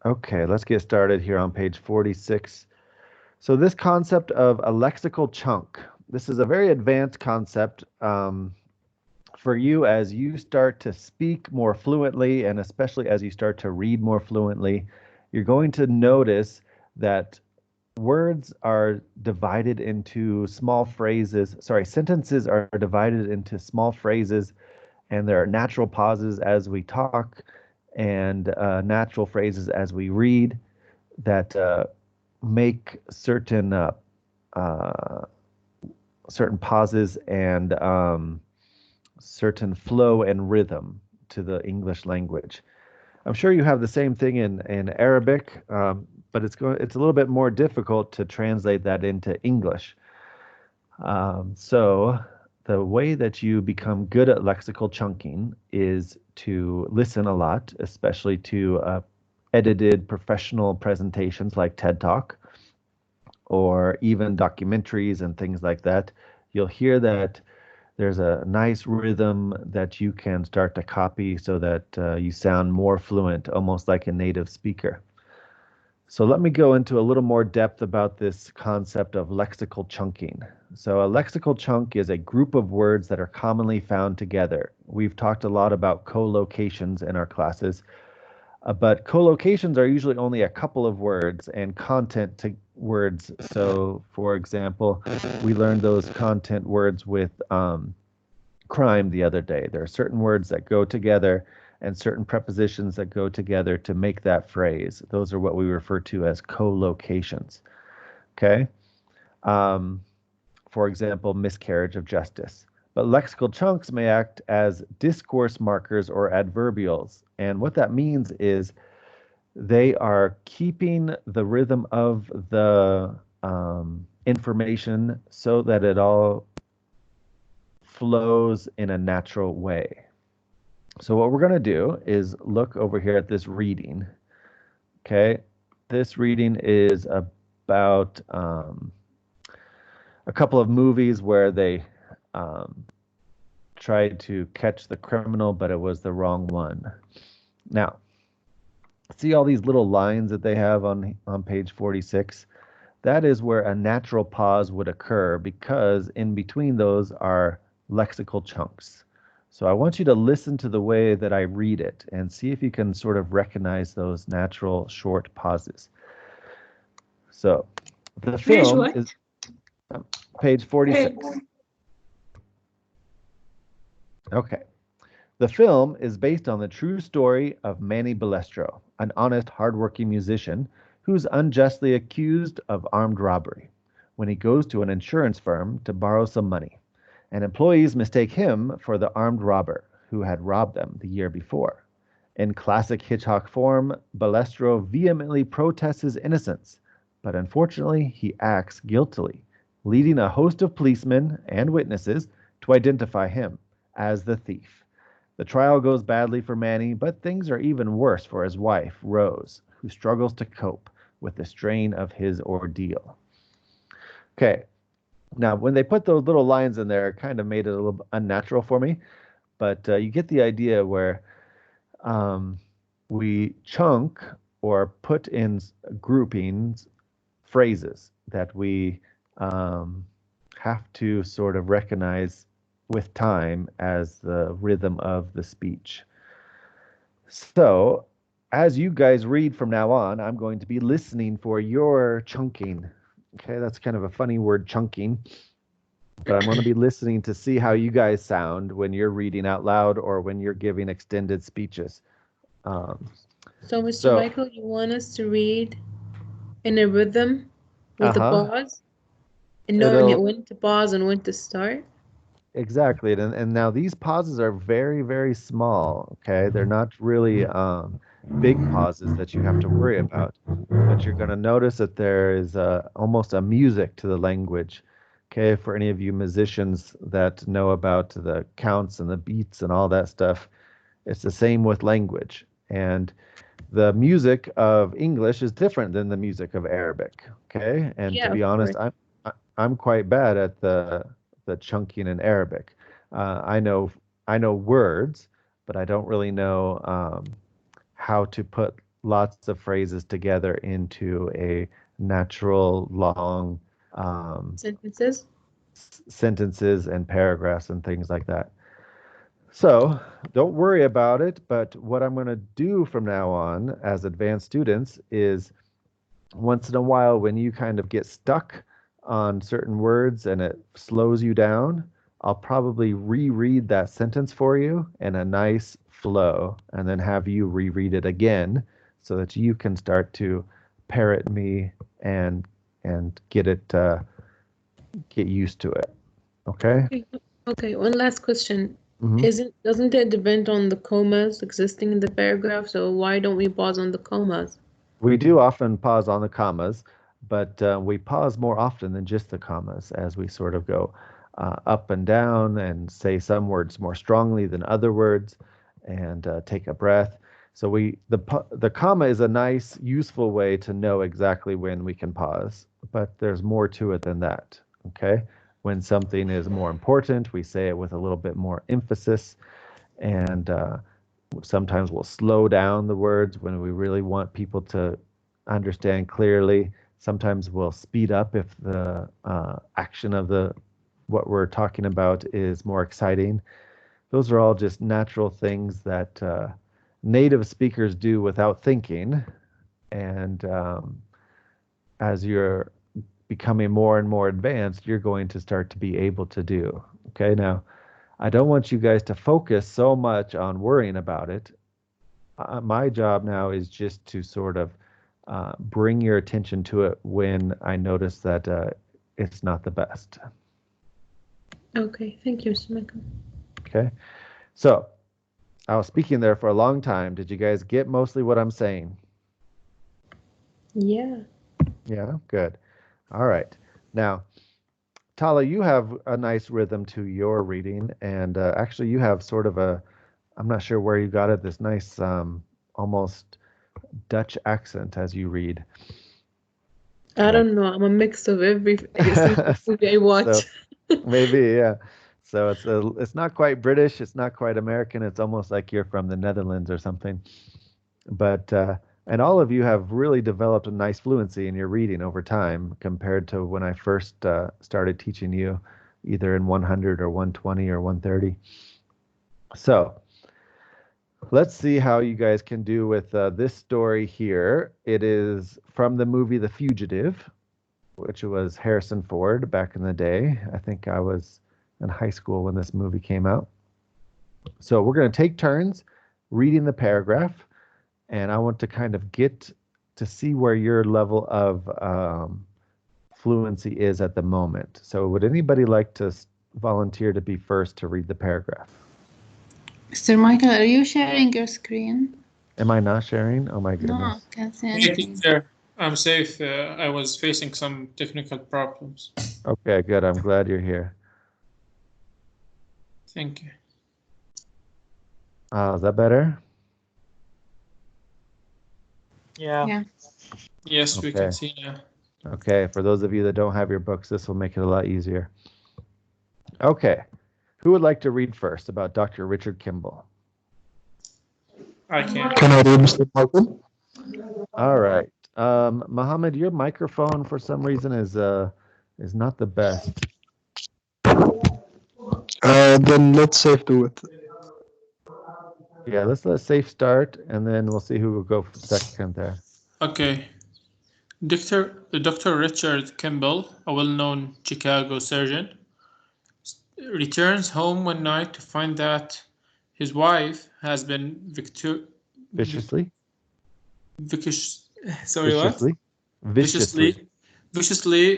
Okay, let's get started here on page 46. So this concept of a lexical chunk, this is a very advanced concept for you as you start to speak more fluently, and especially as you start to read more fluently. You're going to notice that words are divided into small phrases. Sorry, sentences are divided into small phrases, and there are natural pauses as we talk and natural phrases as we read that make uh, certain pauses and certain flow and rhythm to the English language. I'm sure you have the same thing in Arabic, but it's a little bit more difficult to translate that into English. So the way that you become good at lexical chunking is to listen a lot, especially to edited professional presentations like TED Talk or even documentaries and things like that. You'll hear that there's a nice rhythm that you can start to copy so that you sound more fluent, almost like a native speaker. So let me go into a little more depth about this concept of lexical chunking. So a lexical chunk is a group of words that are commonly found together. We've talked a lot about collocations in our classes, but collocations are usually only a couple of words and content to words. So for example, we learned those content words with crime the other day. There are certain words that go together and certain prepositions that go together to make that phrase. Those are what we refer to as collocations. Okay. Um, for example, miscarriage of justice. But lexical chunks may act as discourse markers or adverbials. And what that means is they are keeping the rhythm of the information so that it all flows in a natural way. So what we're going to do is look over here at this reading. Okay, this reading is about a couple of movies where they um, tried to catch the criminal, but it was the wrong one. Now, see all these little lines that they have on page 46? That is where a natural pause would occur because in between those are lexical chunks. So I want you to listen to the way that I read it and see if you can sort of recognize those natural short pauses. So the Page film what? is page 46. Okay. The film is based on the true story of Manny Balestro, an honest, hardworking musician who's unjustly accused of armed robbery when he goes to an insurance firm to borrow some money, and employees mistake him for the armed robber who had robbed them the year before. In classic Hitchcock form, Balestro vehemently protests his innocence, but unfortunately he acts guiltily, leading a host of policemen and witnesses to identify him as the thief. The trial goes badly for Manny, but things are even worse for his wife, Rose, who struggles to cope with the strain of his ordeal. Okay, now when they put those little lines in there, it kind of made it a little unnatural for me, but you get the idea where um, we chunk or put in groupings phrases that we um, have to sort of recognize with time as the rhythm of the speech. So, as you guys read from now on, I'm going to be listening for your chunking. Okay, that's kind of a funny word, chunking, but I'm going to be listening to see how you guys sound when you're reading out loud or when you're giving extended speeches. Um, So, Mr. so, Michael, you want us to read in a rhythm with a uh-huh, pause and knowing it it'll when to pause and when to start? exactly. And now these pauses are very, very small. Okay, they're not really big pauses that you have to worry about, but you're going to notice that there is almost a music to the language. Okay, for any of you musicians that know about the counts and the beats and all that stuff, it's the same with language. And the music of English is different than the music of Arabic. Okay, and to Yeah, be of honest, course. I'm quite bad at the chunking in Arabic. I know words, but I don't really know how to put lots of phrases together into a natural, long sentences and paragraphs and things like that. So don't worry about it, but what I'm going to do from now on as advanced students is once in a while when you kind of get stuck on certain words and it slows you down, I'll probably reread that sentence for you in a nice flow and then have you reread it again so that you can start to parrot me and get used to it. Okay? Okay, one last question. Mm-hmm. Doesn't it depend on the commas existing in the paragraph? So why don't we pause on the commas? We do often pause on the commas, but we pause more often than just the commas as we sort of go up and down and say some words more strongly than other words and take a breath. So the comma is a nice, useful way to know exactly when we can pause, but there's more to it than that, okay? When something is more important, we say it with a little bit more emphasis, and sometimes we'll slow down the words when we really want people to understand clearly. Sometimes we'll speed up if the action of what we're talking about is more exciting. Those are all just natural things that native speakers do without thinking. And as you're becoming more and more advanced, you're going to start to be able to do. Okay, now I don't want you guys to focus so much on worrying about it. My job now is just to sort of bring your attention to it when I notice that it's not the best. Okay, thank you, Mr. Michael. Okay, so I was speaking there for a long time. Did you guys get mostly what I'm saying? Yeah. Yeah, good. All right. Now, Tala, you have a nice rhythm to your reading, and actually you have sort of I'm not sure where you got it, this nice almost Dutch accent as you read. I don't know. I'm a mix of every movie I watch. So, maybe, yeah. So it's not quite British, it's not quite American, it's almost like you're from the Netherlands or something. But and all of you have really developed a nice fluency in your reading over time compared to when I first started teaching you either in 100 or 120 or 130. So let's see how you guys can do with this story here. It is from the movie The Fugitive, which was Harrison Ford back in the day. I think I was in high school when this movie came out. So we're going to take turns reading the paragraph, and I want to kind of get to see where your level of fluency is at the moment. So would anybody like to volunteer to be first to read the paragraph? Mr. Michael, are you sharing your screen? Am I not sharing? Oh my goodness. No, can't see anything. I'm safe. I was facing some technical problems. Okay, good. I'm glad you're here. Thank you. Is that better? Yeah. Yes, we can see now. Okay, for those of you that don't have your books, this will make it a lot easier. Okay, who would like to read first about Dr. Richard Kimball? I can. Can I read, Mr. Michael? All right. Mohammed, your microphone for some reason is not the best. Then let's safe do it. Yeah, let's let safe start, and then we'll see who will go second there. Okay. Dr. Richard Kimball, a well-known Chicago surgeon, returns home one night to find that his wife has been viciously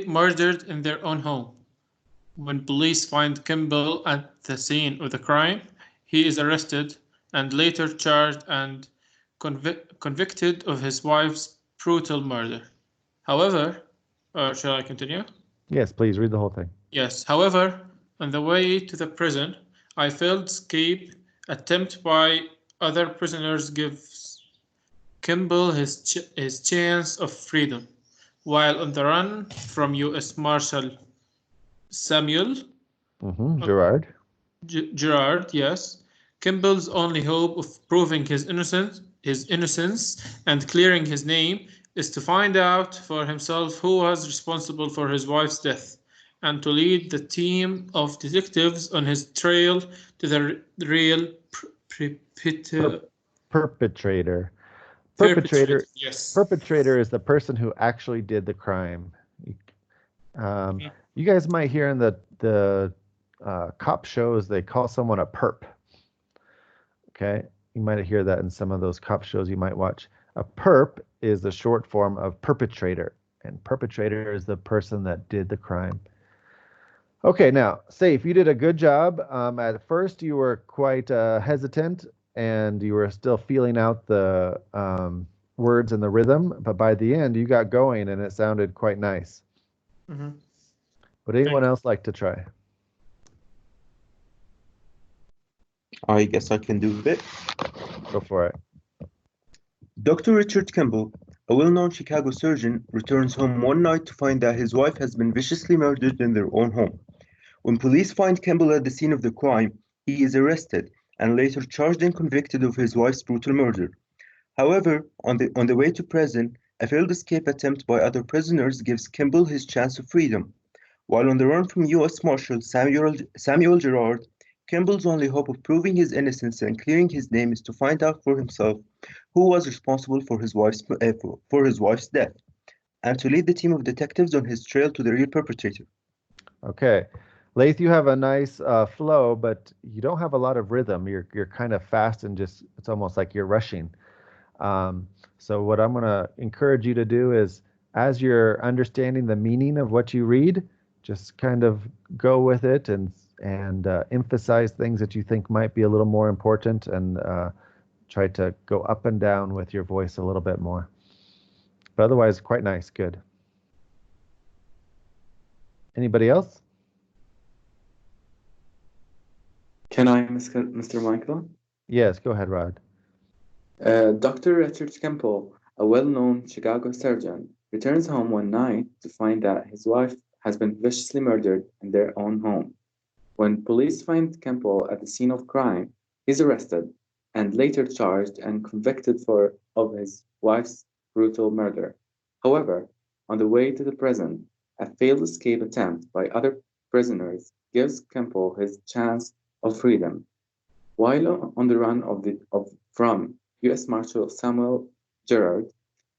murdered in their own home. When police find Kimball at the scene of the crime, he is arrested and later charged and convicted of his wife's brutal murder. However, shall I continue? Yes, please read the whole thing. Yes. However, on the way to the prison, a failed escape attempt by other prisoners gives Kimball his chance of freedom. While on the run from U.S. Marshal Samuel Gerard. Gerard, yes, Kimball's only hope of proving his innocence and clearing his name is to find out for himself who was responsible for his wife's death, and to lead the team of detectives on his trail to the real Perpetrator. Yes. Perpetrator is the person who actually did the crime. You guys might hear in the cop shows they call someone a perp. Okay, you might hear that in some of those cop shows you might watch. A perp is the short form of perpetrator, and perpetrator is the person that did the crime. Okay, now, Saif, you did a good job. At first, you were quite hesitant, and you were still feeling out the words and the rhythm, but by the end, you got going, and it sounded quite nice. Mm-hmm. Would anyone else like to try? I guess I can do a bit. Go for it. Dr. Richard Kimball, a well-known Chicago surgeon, returns home one night to find that his wife has been viciously murdered in their own home. When police find Kimball at the scene of the crime, he is arrested and later charged and convicted of his wife's brutal murder. However, on the way to prison, a failed escape attempt by other prisoners gives Kimball his chance of freedom. While on the run from U.S. Marshal Samuel Gerard, Kimball's only hope of proving his innocence and clearing his name is to find out for himself who was responsible for his wife's death, and to lead the team of detectives on his trail to the real perpetrator. Okay. Laith, you have a nice flow, but you don't have a lot of rhythm. You're kind of fast and just, it's almost like you're rushing. So what I'm going to encourage you to do is, as you're understanding the meaning of what you read, just kind of go with it and emphasize things that you think might be a little more important, and try to go up and down with your voice a little bit more. But otherwise, quite nice. Good. Anybody else? Can I, Mr. Michael? Yes, go ahead, Rod. Dr. Richard Kimball, a well-known Chicago surgeon, returns home one night to find that his wife has been viciously murdered in their own home. When police find Kimball at the scene of crime, he's arrested and later charged and convicted of his wife's brutal murder. However, on the way to the prison, a failed escape attempt by other prisoners gives Kimball his chance of freedom. While on the run from U.S. Marshal Samuel Gerard,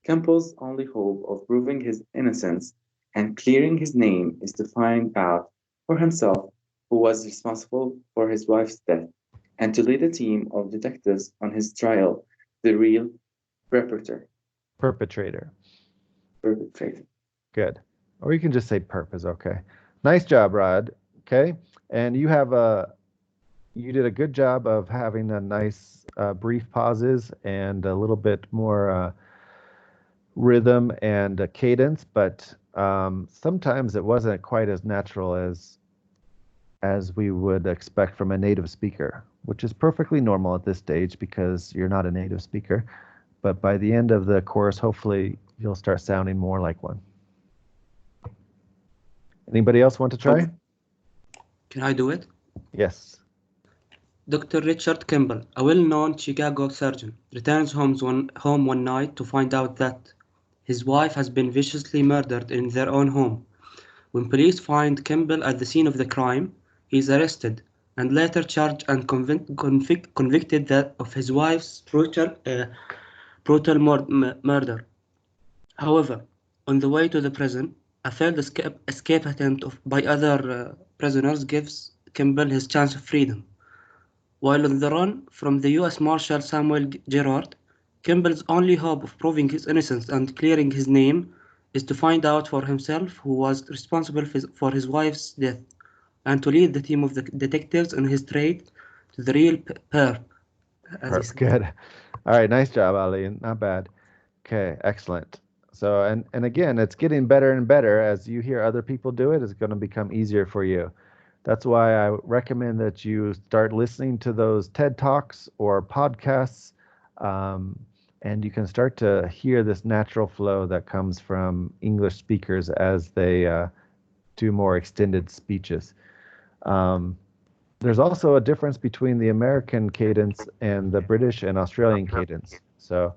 Kimball's only hope of proving his innocence and clearing his name is to find out for himself who was responsible for his wife's death, and to lead a team of detectives on his trial, the real perpetrator. Good. Or you can just say perp is okay. Nice job, Rod. Okay. And you did a good job of having a nice brief pauses and a little bit more rhythm and cadence, but sometimes it wasn't quite as natural as we would expect from a native speaker, which is perfectly normal at this stage because you're not a native speaker. But by the end of the course, hopefully you'll start sounding more like one. Anybody else want to try? Can I do it? Yes. Dr. Richard Kimball, a well-known Chicago surgeon, returns home one night to find out that his wife has been viciously murdered in their own home. When police find Kimball at the scene of the crime, he is arrested and later charged and convicted of his wife's brutal murder. However, on the way to the prison, a failed escape attempt by other prisoners gives Kimball his chance of freedom. While on the run from the U.S. Marshal Samuel Gerard, Kimball's only hope of proving his innocence and clearing his name is to find out for himself who was responsible for his wife's death, and to lead the team of the detectives on his trade to the real perp. That's good. All right, nice job, Ali. Not bad. Okay, excellent. So, and again, it's getting better and better as you hear other people do it. It's going to become easier for you. That's why I recommend that you start listening to those TED Talks or podcasts, and you can start to hear this natural flow that comes from English speakers as they do more extended speeches. There's also a difference between the American cadence and the British and Australian cadence. So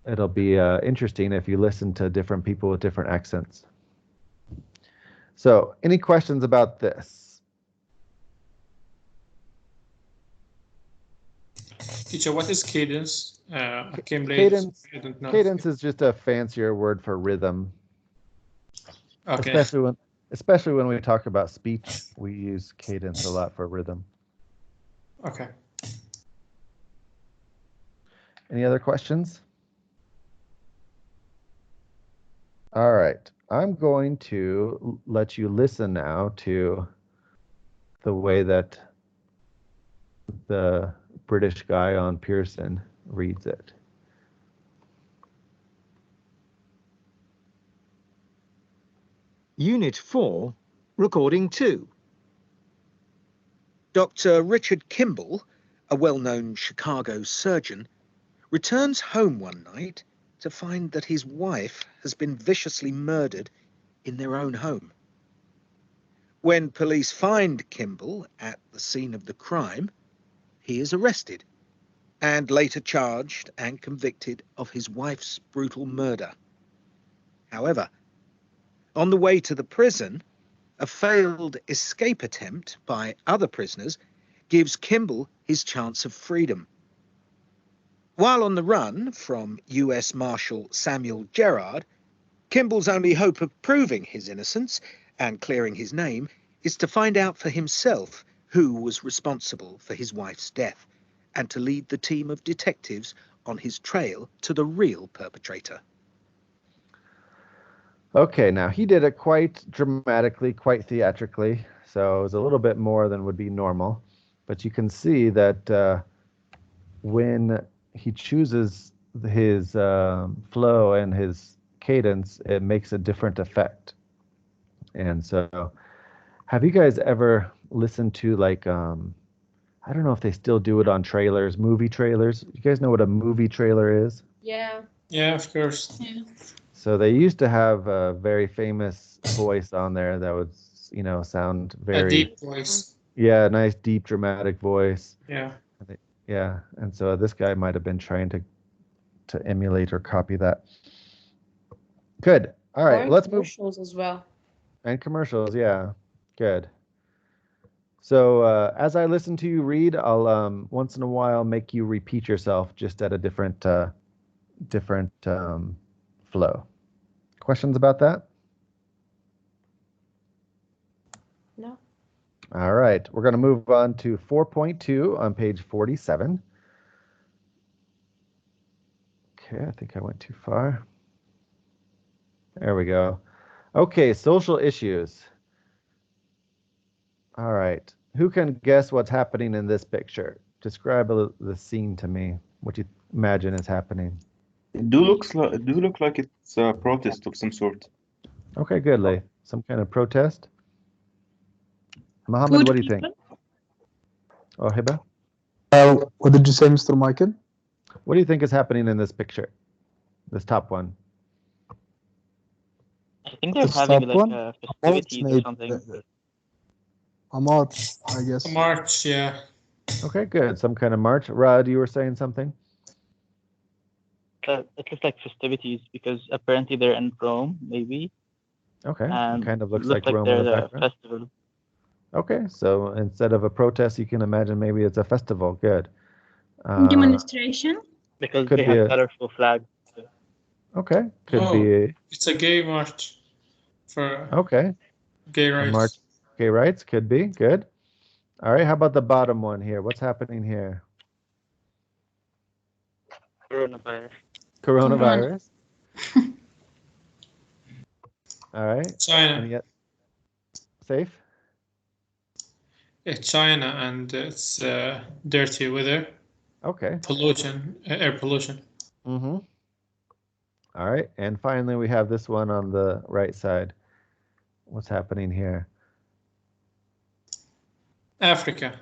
it'll be interesting if you listen to different people with different accents. So any questions about this? Teacher, what is cadence? I came late. Cadence, I don't know. cadence is just a fancier word for rhythm. Okay. Especially when we talk about speech, we use cadence a lot for rhythm. Okay. Any other questions? All right. I'm going to let you listen now to the way that the British guy on Pearson reads it. Unit 4, Recording 2. Dr. Richard Kimball, a well-known Chicago surgeon, returns home one night to find that his wife has been viciously murdered in their own home. When police find Kimball at the scene of the crime, he is arrested and later charged and convicted of his wife's brutal murder. However, on the way to the prison, a failed escape attempt by other prisoners gives Kimball his chance of freedom. While on the run from U.S. Marshal Samuel Gerard, Kimball's only hope of proving his innocence and clearing his name is to find out for himself who was responsible for his wife's death and to lead the team of detectives on his trail to the real perpetrator. Okay, now he did it quite dramatically, quite theatrically, so it was a little bit more than would be normal. But you can see that when he chooses his flow and his cadence, it makes a different effect. And so, have you guys ever listened to, like, I don't know if they still do it on trailers, movie trailers? You guys know what a movie trailer is? Yeah. Yeah, of course. Yeah. So they used to have a very famous voice on there that would, sound very... A deep voice. Yeah, nice, deep, dramatic voice. Yeah. Yeah, and so this guy might have been trying to emulate or copy that. Good. All right, let's move. Commercials as well. And commercials, yeah. Good. So as I listen to you read, I'll once in a while make you repeat yourself just at a different flow. Questions about that? No. All right, we're going to move on to 4.2 on page 47. Okay, I think I went too far. There we go. Okay, social issues. All right, who can guess what's happening in this picture? Describe the scene to me, what you imagine is happening. It do look like it's a protest of some sort. Okay, good, Lee. Some kind of protest? Mohammed, what do you think? Oh, Hiba? What did you say, Mr. Michael? What do you think is happening in this picture? This top one. I think they're This having top like one? a festivities or Maybe. something. A march, I guess. A march, yeah. Okay, good. Some kind of march. Rad, you were saying something? It looks like festivities because apparently they're in Rome, maybe. Okay, And kind of looks looks like Rome in they're the the background. festival. Okay, so instead of a protest, you can imagine maybe it's a festival. Good. Demonstration? Because Could they be have a- colorful flags. Okay, could Oh. be It's a gay march for okay. gay A rights. march, gay rights could be good. All right, how about the bottom one here? What's happening here? Coronavirus. Coronavirus. All right. China. And yet, safe. It's China and it's dirty weather, Okay. pollution, air pollution. Mm-hmm. All right, and finally we have this one on the right side. What's happening here? Africa.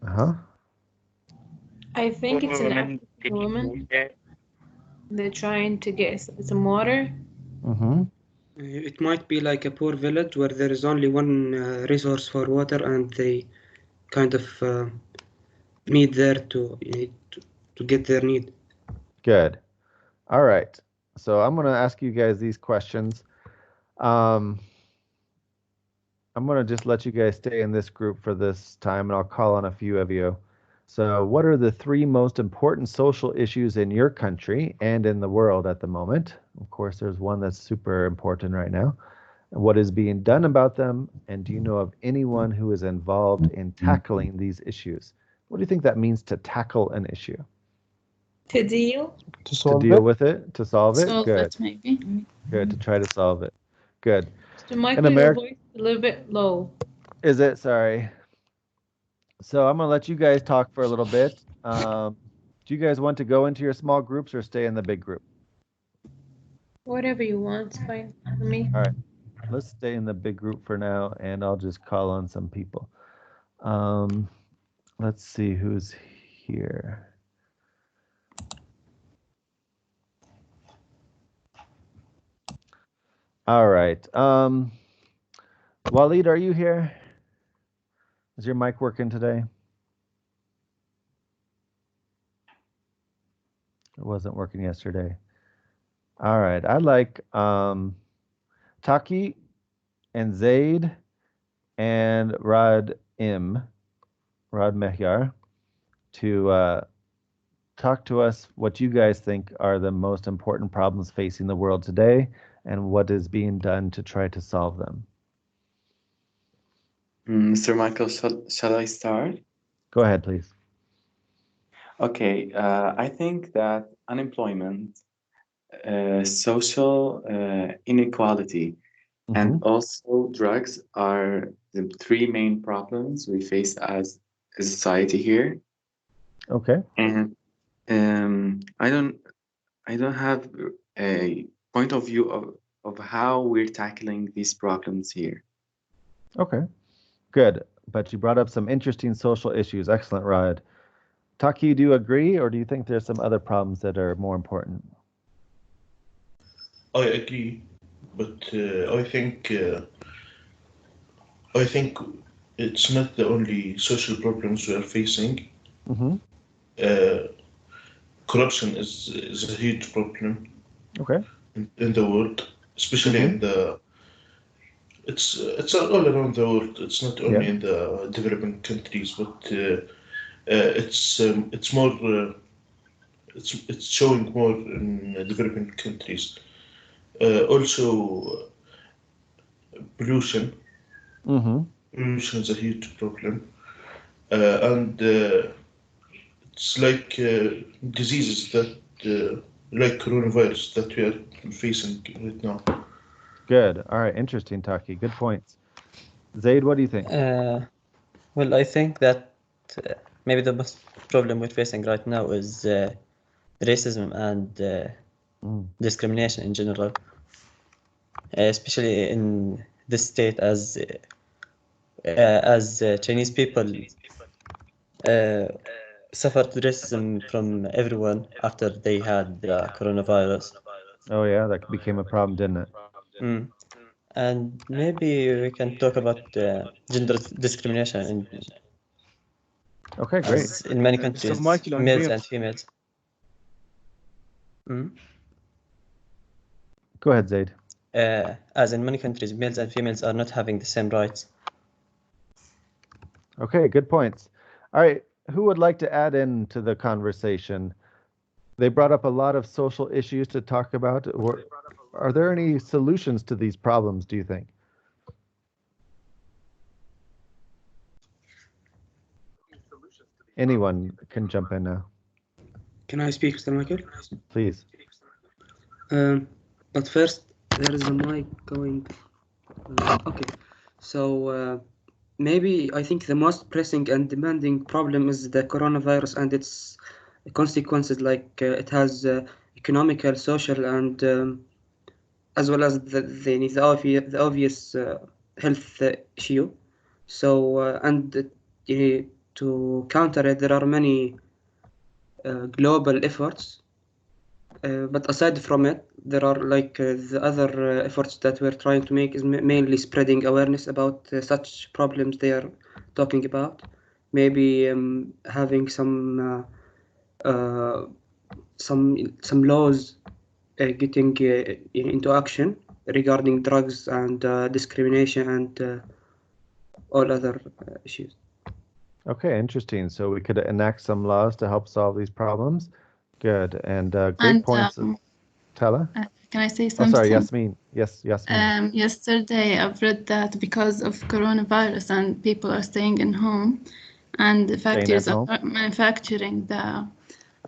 Uh-huh. I think it's an Women African woman. Yeah. They're trying to get some water. Mm-hmm. It might be like a poor village where there is only one resource for water, and they kind of meet there to get their need. Good. All right. So I'm going to ask you guys these questions. I'm going to just let you guys stay in this group for this time, and I'll call on a few of you. So what are the 3 most important social issues in your country and in the world at the moment? Of course, there's one that's super important right now. And what is being done about them? And do you know of anyone who is involved in tackling these issues? What do you think that means, to tackle an issue? To deal? To solve To deal it? with it? To solve it? Solve Good. it, maybe. Good. To try to solve it. Good. Mr. Michael, your America- voice is a little bit low. Is it? Sorry. So I'm going to let you guys talk for a little bit. Do you guys want to go into your small groups or stay in the big group? Whatever you want, it's fine for me. All right. Let's stay in the big group for now, and I'll just call on some people. Let's see who's here. All right. Waleed, are you here? Is your mic working today? It wasn't working yesterday. All right. I'd like Taki and Zaid and Rad Mehyar, to talk to us what you guys think are the most important problems facing the world today and what is being done to try to solve them. Mr. Michael, shall I start? Go ahead, please. Okay, I think that unemployment, social inequality, and also drugs are the 3 main problems we face as a society here. Okay. And I don't have a point of view of how we're tackling these problems here. Okay. Good. But you brought up some interesting social issues. Excellent, Rad. Taki, do you agree, or do you think there's some other problems that are more important? I agree, but I think it's not the only social problems we are facing. Corruption is a huge problem. Okay. In the world, especially in the it's all around the world. It's not only in the developing countries, but it's more it's showing more in developing countries. Also, pollution. Pollution is a huge problem, and it's like diseases that like coronavirus that we are facing right now. Good. All right. Interesting, Taki. Good points. Zaid, what do you think? Well, I think that maybe the most problem we're facing right now is racism and discrimination in general, especially in this state, as Chinese people suffered racism from everyone after they had the coronavirus. Oh yeah, that became a problem, didn't it? And maybe we can talk about gender discrimination Okay, great. as in many countries, Michael, on males mute. and females. Go ahead, Zaid. As in many countries, males and females are not having the same rights. Okay, good points. All right, who would like to add in to the conversation? They brought up a lot of social issues to talk about. Are there any solutions to these problems, do you think? Anyone can jump in now. Can I speak, Mr. Michael? Please. But first, there is a mic going. Okay, so maybe I think the most pressing and demanding problem is the coronavirus and its consequences, like it has economical, social, and as well as the obvious health issue. So, to counter it, there are many global efforts. But aside from it, there are the other efforts that we're trying to make is mainly spreading awareness about such problems they are talking about. maybe having some laws getting into action regarding drugs and discrimination and all other issues. Okay, interesting. So we could enact some laws to help solve these problems. Good. And great And points. Tala? can I say Oh, something? sorry, Yasmin. Yes, Yasmin. Yesterday, I've read that because of coronavirus and people are staying in home, and the factories home. are manufacturing, the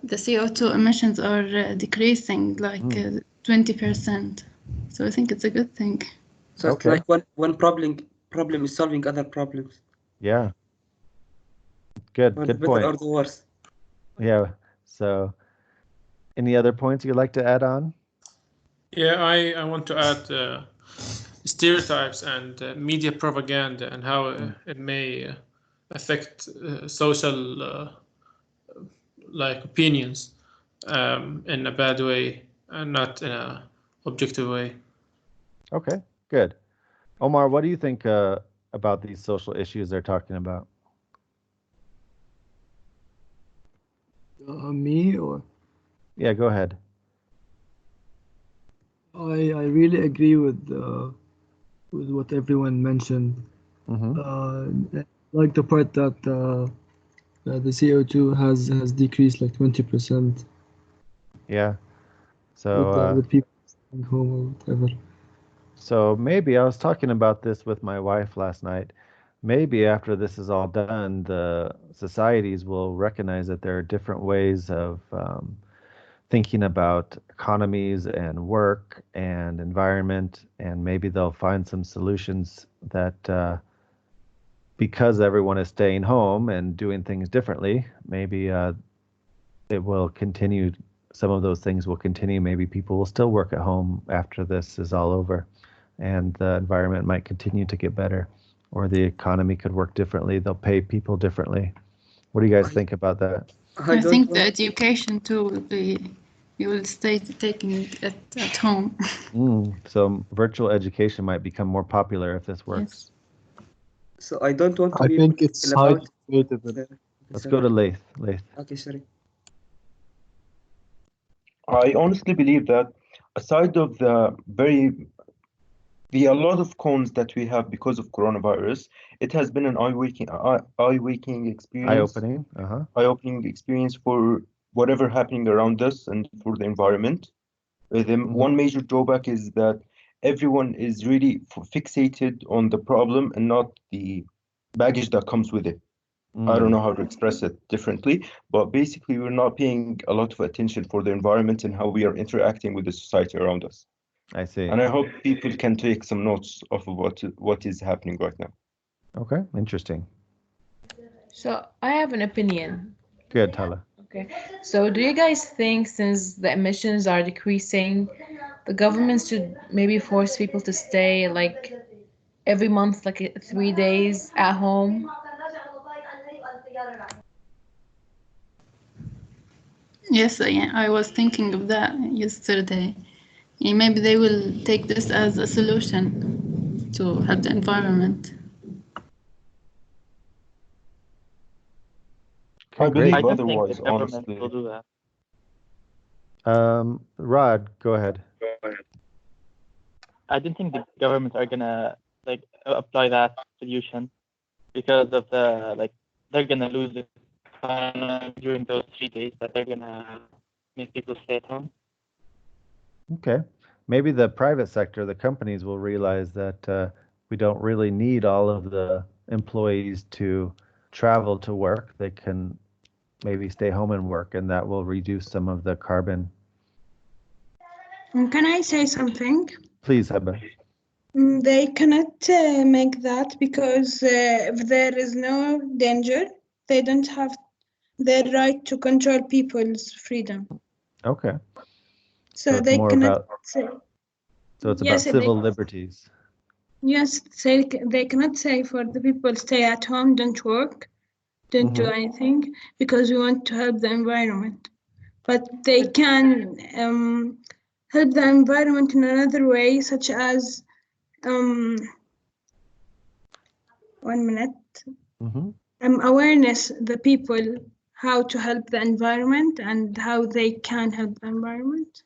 CO2 emissions are decreasing like 20%. So I think it's a good thing. So it's like one problem is solving other problems. Yeah. Good. For Good the better point. or the worse. Yeah. So, any other points you'd like to add on? Yeah, I want to add stereotypes and media propaganda and how it may affect social like opinions in a bad way and not in a objective way. Okay, good. Omar, what do you think about these social issues they're talking about? Me or? Yeah, go ahead. I really agree with what everyone mentioned. Like the part that the CO2 has decreased like 20%. Yeah. So with people staying home or whatever. So maybe I was talking about this with my wife last night. Maybe after this is all done, the societies will recognize that there are different ways of thinking about economies and work and environment, and maybe they'll find some solutions that because everyone is staying home and doing things differently, maybe it will continue. Some of those things will continue. Maybe people will still work at home after this is all over, and the environment might continue to get better, or the economy could work differently. They'll pay people differently. What do you guys think about that? I think the education too will be, you will stay taking it at home. So virtual education might become more popular if this works. So I don't want to I be think it's about. Let's go to Laith. Okay, sorry. I honestly believe that aside of the a lot of cons that we have because of coronavirus, it has been an eye-waking experience. Eye-opening experience for whatever happening around us and for the environment. One major drawback is that everyone is really fixated on the problem and not the baggage that comes with it. I don't know how to express it differently, but basically we're not paying a lot of attention for the environment and how we are interacting with the society around us. I see. And I hope people can take some notes of what is happening right now. Okay, interesting. So I have an opinion. Good, Tala. Okay. So do you guys think since the emissions are decreasing, the government should maybe force people to stay like every month, like 3 days at home? Yes, I was thinking of that yesterday. Yeah, maybe they will take this as a solution to help the environment. I believe I don't otherwise, think the government honestly. will do that. Rod, go ahead. I don't think the government are gonna like apply that solution because of the they're gonna lose the economy during those 3 days that they're gonna make people stay at home. Okay. Maybe the private sector, the companies will realize that we don't really need all of the employees to travel to work. They can maybe stay home and work, and that will reduce some of the carbon. Can I say something? Please, Heba. They cannot make that because if there is no danger, they don't have the right to control people's freedom. Okay. So it's they more cannot about, say. So it's Yes, about civil liberties. Yes, they cannot say for the people stay at home, don't work, don't do anything because we want to help the environment. But they can help the environment in another way, such as 1 minute. awareness the people how to help the environment and how they can help the environment.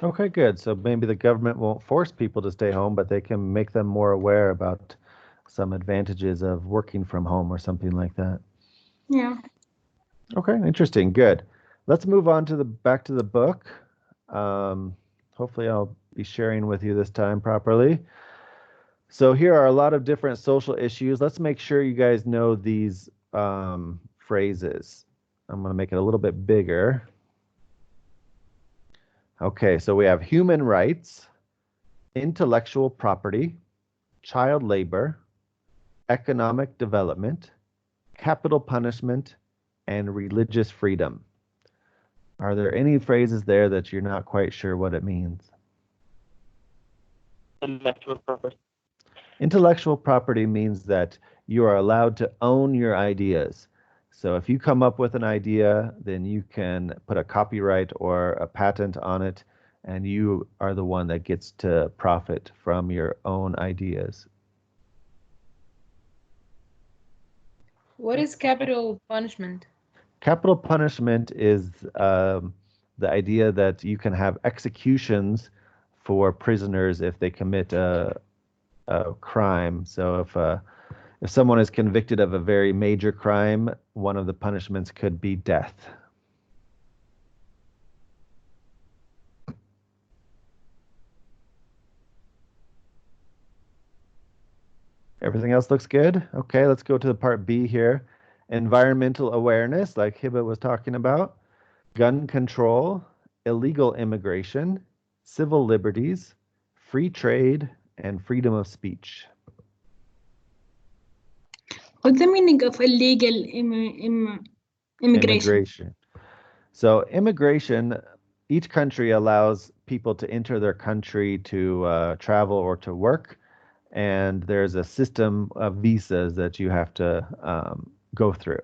Okay, good. So maybe the government won't force people to stay home, but they can make them more aware about some advantages of working from home or something like that. Yeah. Okay, interesting. Good. Let's move on to back to the book. Hopefully I'll be sharing with you this time properly. So here are a lot of different social issues. Let's make sure you guys know these phrases. I'm going to make it a little bit bigger. Okay, so we have human rights, intellectual property, child labor, economic development, capital punishment, and religious freedom. Are there any phrases there that you're not quite sure what it means? Intellectual property. Intellectual property means that you are allowed to own your ideas. So if you come up with an idea, then you can put a copyright or a patent on it, and you are the one that gets to profit from your own ideas. What is capital punishment? Capital punishment is the idea that you can have executions for prisoners if they commit a crime. So if someone is convicted of a very major crime, one of the punishments could be death. Everything else looks good? Okay, let's go to the part B here. Environmental awareness, like Hiba was talking about. Gun control, illegal immigration, civil liberties, free trade, and freedom of speech. What's the meaning of illegal immigration? So immigration, each country allows people to enter their country to travel or to work. And there's a system of visas that you have to go through.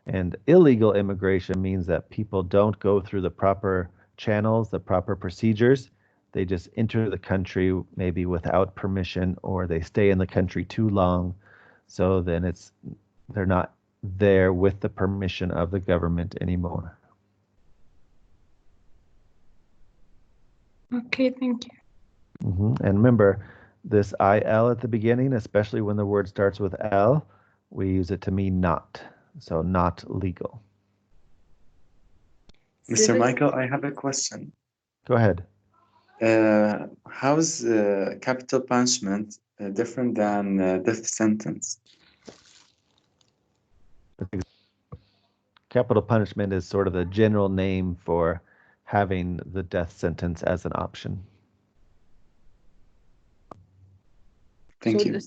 And illegal immigration means that people don't go through the proper channels, the proper procedures. They just enter the country maybe without permission, or they stay in the country too long. So then they're not there with the permission of the government anymore. Okay, thank you. And remember, this IL at the beginning, especially when the word starts with L, we use it to mean not. So not legal. Mr. Michael, I have a question. Go ahead. How's capital punishment different than death sentence? Capital punishment is sort of the general name for having the death sentence as an option. Thank you.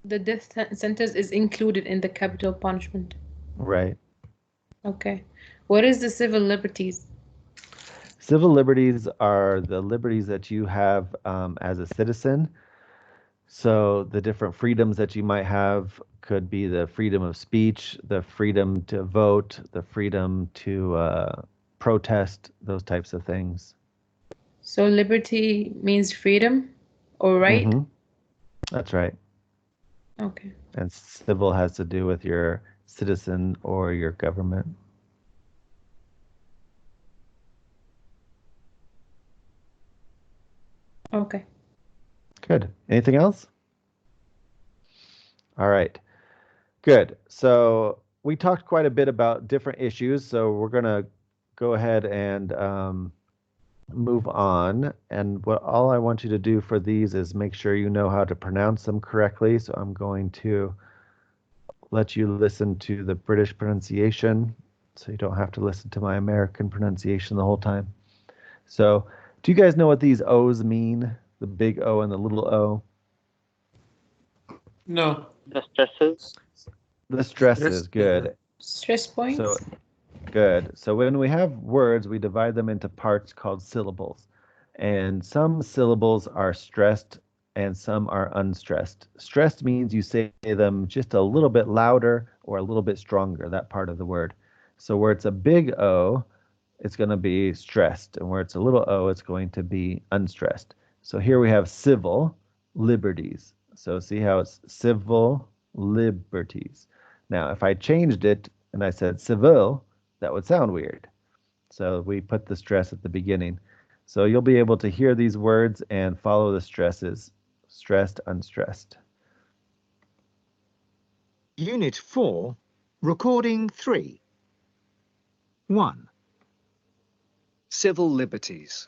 The death sentence is included in the capital punishment. Right. Okay. What is the civil liberties? Civil liberties are the liberties that you have as a citizen. So the different freedoms that you might have could be the freedom of speech, the freedom to vote, the freedom to protest, those types of things. So liberty means freedom or right? That's right. Okay. And civil has to do with your citizen or your government. Okay. Good. Anything else? All right. Good. So we talked quite a bit about different issues, so we're going to go ahead and move on. And all I want you to do for these is make sure you know how to pronounce them correctly. So I'm going to let you listen to the British pronunciation so you don't have to listen to my American pronunciation the whole time. So do you guys know what these O's mean? The big O and the little O? No. The stresses. The stresses, good. Stress points? So good. So when we have words, we divide them into parts called syllables. And some syllables are stressed and some are unstressed. Stressed means you say them just a little bit louder or a little bit stronger, that part of the word. So where it's a big O, it's going to be stressed. And where it's a little o, it's going to be unstressed. So here we have civil liberties. So see how it's civil liberties. Now, if I changed it and I said civil, that would sound weird. So we put the stress at the beginning. So you'll be able to hear these words and follow the stresses. Stressed, unstressed. Unit 4, Recording 3. 1. Civil liberties.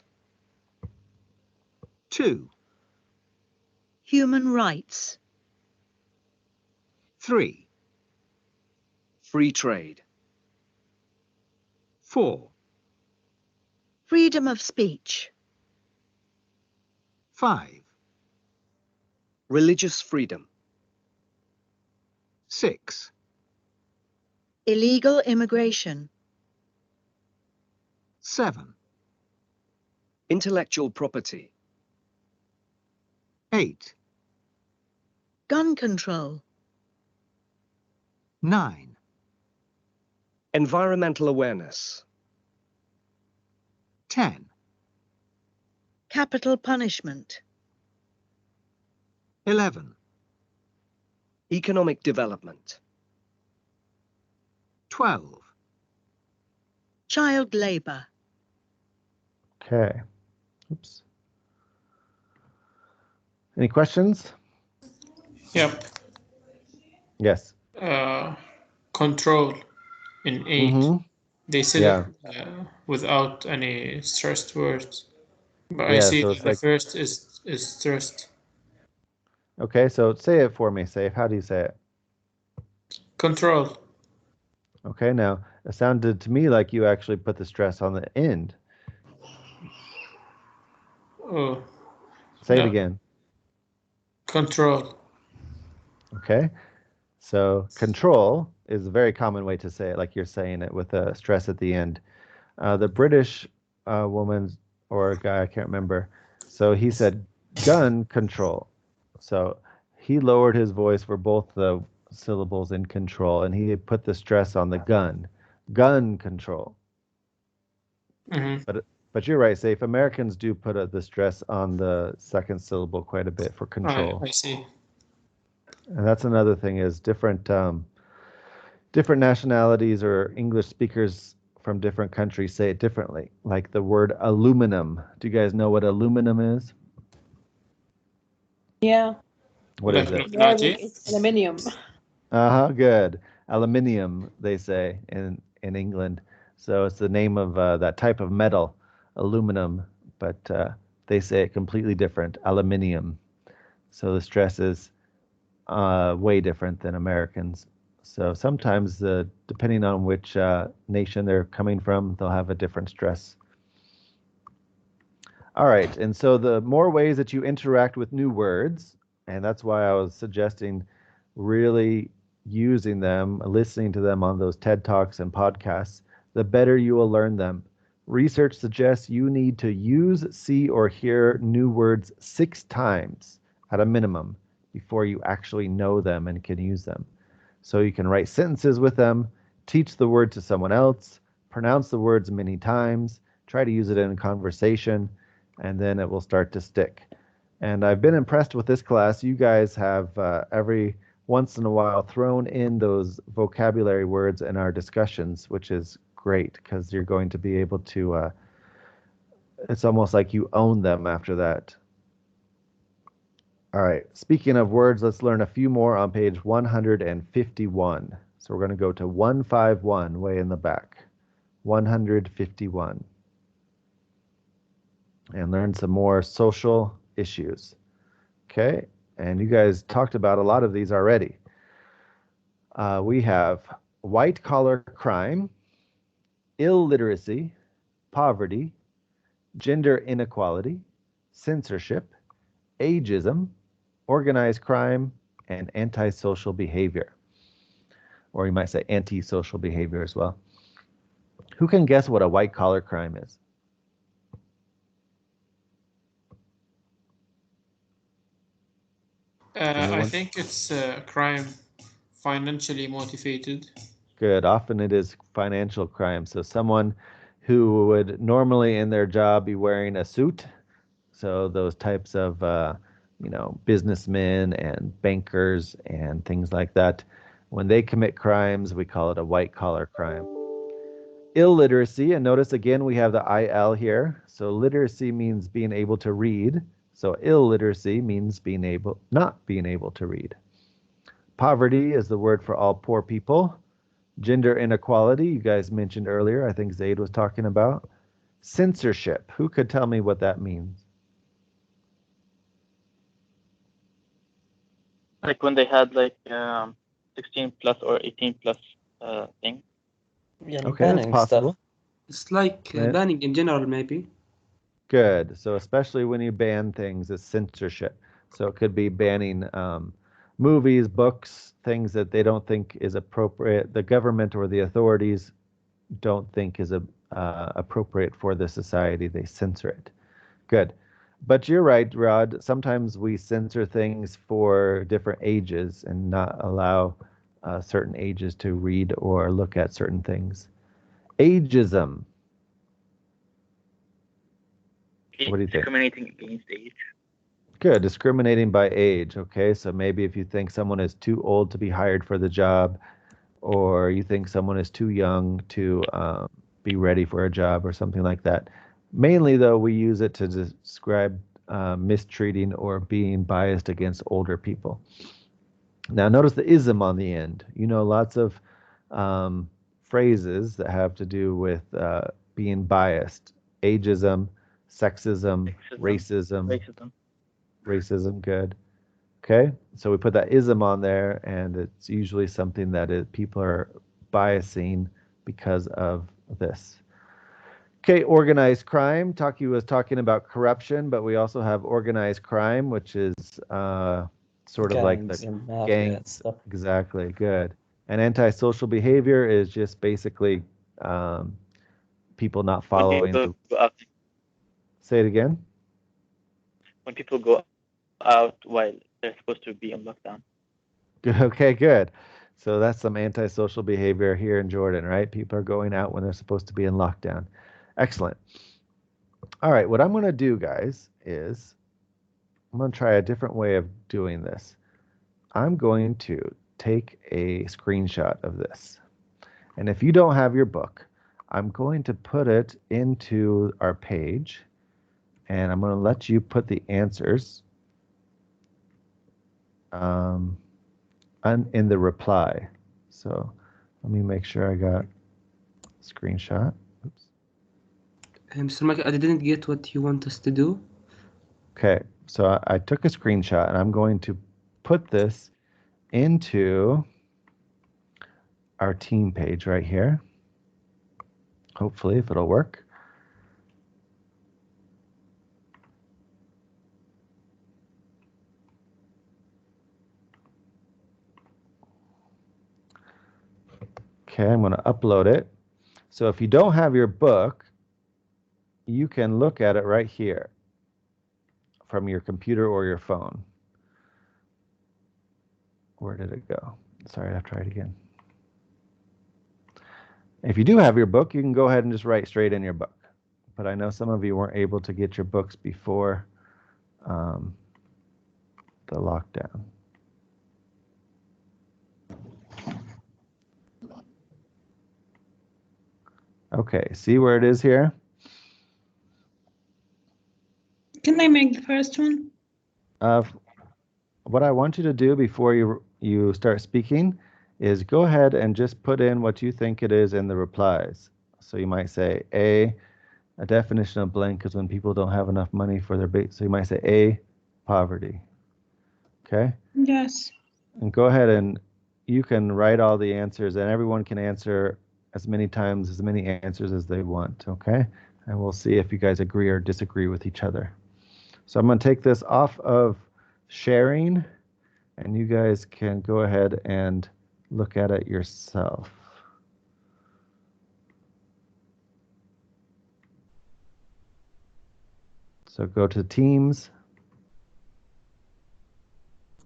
2. Human rights. 3. Free trade. 4. Freedom of speech. 5. Religious freedom. 6. Illegal immigration. 7. Intellectual property. 8. Gun control. 9. Environmental awareness. 10. Capital punishment. 11. Economic development. 12. Child labor. Okay. Oops. Any questions? Yep. Yes. Control in 8. Mhm. They said Yeah. it without any stressed words. But I Yeah, see so that it's the like, first is stressed. okay, so say it for me, Safe. How do you say it? Control. Okay, now it sounded to me like you actually put the stress on the end. Oh. Say it No. again. Control. Okay. So control is a very common way to say it, like you're saying it with a stress at the end. The British woman or guy, I can't remember. So he said gun control. So he lowered his voice for both the syllables in control, and he put the stress on the gun. Gun control. Mhm. But you're right, Safe. Americans do put the stress on the second syllable quite a bit for control. I see. And that's another thing is different nationalities or English speakers from different countries say it differently. Like the word aluminum. Do you guys know what aluminum is? Yeah. What is it? Yeah, it's aluminium. Uh-huh, good. Aluminium, they say in England. So it's the name of that type of metal, aluminum, but they say it completely different, aluminium. So the stress is way different than Americans. So sometimes, depending on which nation they're coming from, they'll have a different stress. All right, and so the more ways that you interact with new words, and that's why I was suggesting really using them, listening to them on those TED Talks and podcasts, the better you will learn them. Research suggests you need to use, see, or hear new words 6 times at a minimum before you actually know them and can use them. So you can write sentences with them, teach the word to someone else, pronounce the words many times, try to use it in a conversation, and then it will start to stick. And I've been impressed with this class. You guys have every once in a while thrown in those vocabulary words in our discussions, which is great because you're going to be able to, it's almost like you own them after that. All right, speaking of words, let's learn a few more on page 151. So we're going to go to 151, way in the back. 151. And learn some more social issues. Okay, and you guys talked about a lot of these already. We have white-collar crime, illiteracy, poverty, gender inequality, censorship, ageism, organized crime, and antisocial behavior. Or you might say antisocial behavior as well. Who can guess what a white-collar crime is? I think it's crime financially motivated. Good. Often it is financial crime. So someone who would normally in their job be wearing a suit. So those types of, businessmen and bankers and things like that, When they commit crimes, we call it a white-collar crime. Illiteracy, and notice again we have the IL here. So literacy means being able to read. So illiteracy means not being able to read. Poverty is the word for all poor people. Gender inequality, you guys mentioned earlier, I think Zaid was talking about. Censorship, who could tell me what that means? Like when they had like 16 plus or 18 plus thing. Yeah, Okay, that's possible. It's like Yeah. banning in general, maybe. Good. So especially when you ban things, it's censorship. So it could be banning movies, books, things that they don't think is appropriate. The government or the authorities don't think is appropriate for the society. They censor it. Good. But you're right, Rod. Sometimes we censor things for different ages and not allow certain ages to read or look at certain things. Ageism. What do you think? Discriminating against age. Good. Discriminating by age. Okay. So maybe if you think someone is too old to be hired for the job, or you think someone is too young to be ready for a job or something like that. Mainly, though, we use it to describe mistreating or being biased against older people. Now, notice the ism on the end. You know, lots of phrases that have to do with being biased. Ageism, sexism, racism, good. Okay, so we put that ism on there, and it's usually something that people are biasing because of this. Okay, organized crime. Taki was talking about corruption, but we also have organized crime, which is sort of like the and mafia and gangs. stuff. Exactly, good. And antisocial behavior is just basically people not following. Say it again. When people go out while they're supposed to be in lockdown. Okay, good. So that's some antisocial behavior here in Jordan, right? People are going out when they're supposed to be in lockdown. Excellent. All right, what I'm going to do, guys, is I'm going to try a different way of doing this. I'm going to take a screenshot of this. And if you don't have your book, I'm going to put it into our page, and I'm going to let you put the answers in the reply. So let me make sure I got a screenshot. Oops. Mr. Mike, I didn't get what you want us to do. Okay, so I took a screenshot, and I'm going to put this into our team page right here. Hopefully, if it'll work. Okay, I'm going to upload it. So if you don't have your book, you can look at it right here from your computer or your phone. Where did it go? Sorry, I have to try it again. If you do have your book, you can go ahead and just write straight in your book. But I know some of you weren't able to get your books before the lockdown. Okay, see where it is here? Can I make the first one? What I want you to do before you start speaking is go ahead and just put in what you think it is in the replies. So you might say a definition of blank is when people don't have enough money for their base. So you might say A, poverty. Okay? Yes. And go ahead and you can write all the answers, and everyone can answer as many times, as many answers as they want, okay? And we'll see if you guys agree or disagree with each other. So I'm going to take this off of sharing, and you guys can go ahead and look at it yourself. So go to Teams,